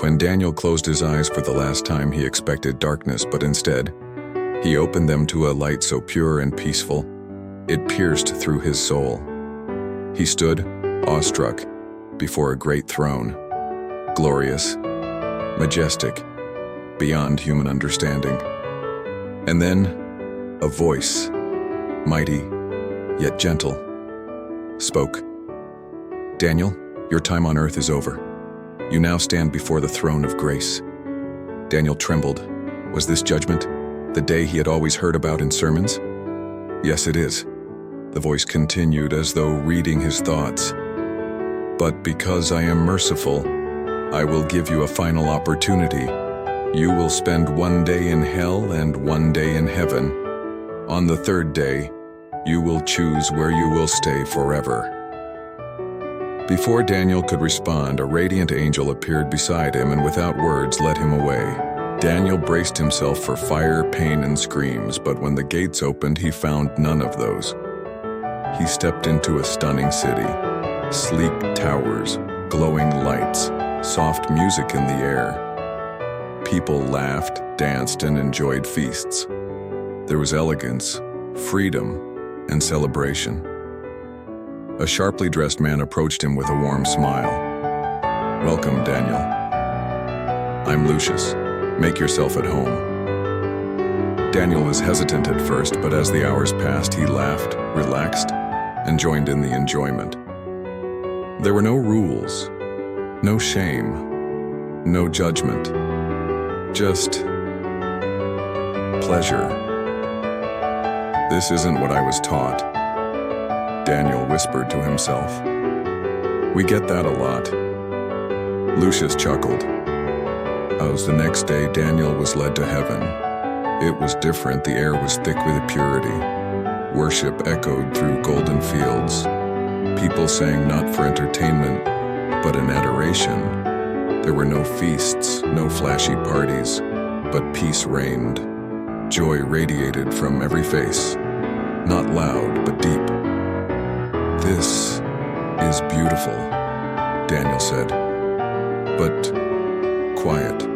When Daniel closed his eyes for the last time, he expected darkness, but instead, he opened them to a light so pure and peaceful, it pierced through his soul. He stood, awestruck, before a great throne, glorious, majestic, beyond human understanding. And then, a voice, mighty, yet gentle, spoke. "Daniel, your time on earth is over. You now stand before the throne of grace." Daniel trembled. Was this judgment? The day he had always heard about in sermons? "Yes, it is." The voice continued as though reading his thoughts. "But because I am merciful, I will give you a final opportunity. You will spend 1 day in hell and 1 day in heaven. On the 3rd day, you will choose where you will stay forever." Before Daniel could respond, a radiant angel appeared beside him and without words led him away. Daniel braced himself for fire, pain, and screams, but when the gates opened, he found none of those. He stepped into a stunning city. Sleek towers, glowing lights, soft music in the air. People laughed, danced, and enjoyed feasts. There was elegance, freedom, and celebration. A sharply dressed man approached him with a warm smile. "Welcome, Daniel. I'm Lucius. Make yourself at home." Daniel was hesitant at first, but as the hours passed, he laughed, relaxed, and joined in the enjoyment. There were no rules, no shame, no judgment, just pleasure. "This isn't what I was taught," Daniel whispered to himself. "We get that a lot." Lucius chuckled. As the next day, Daniel was led to heaven. It was different. The air was thick with purity. Worship echoed through golden fields. People sang not for entertainment, but in adoration. There were no feasts, no flashy parties, but peace reigned. Joy radiated from every face, not loud, but deep. "This is beautiful," Daniel said, "but quiet."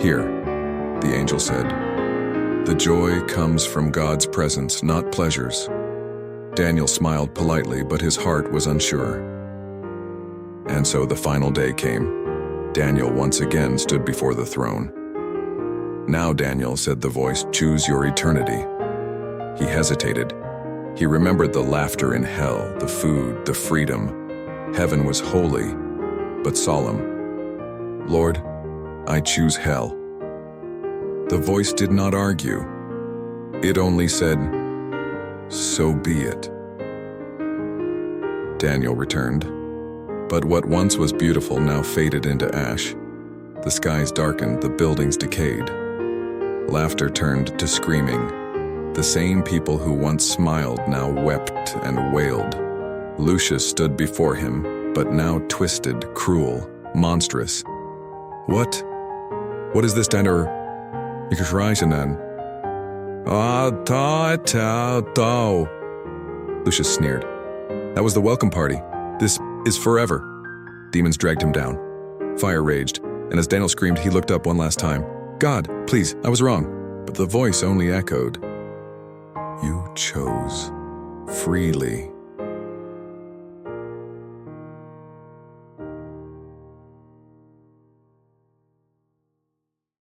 "Here," the angel said. "The joy comes from God's presence, not pleasures." Daniel smiled politely, but his heart was unsure. And so the final day came. Daniel once again stood before the throne. "Now, Daniel," said the voice, "choose your eternity." He hesitated. He remembered the laughter in hell, the food, the freedom. Heaven was holy, but solemn. "Lord, I choose hell." The voice did not argue. It only said, "So be it." Daniel returned. But what once was beautiful now faded into ash. The skies darkened, the buildings decayed. Laughter turned to screaming. The same people who once smiled now wept and wailed. Lucius stood before him, but now twisted, cruel, monstrous. What is this deiner? Lucius sneered. "That was the welcome party. This is forever." Demons dragged him down. Fire raged, and as Daniel screamed, he looked up one last time. "God, please, I was wrong." But the voice only echoed. "You chose freely."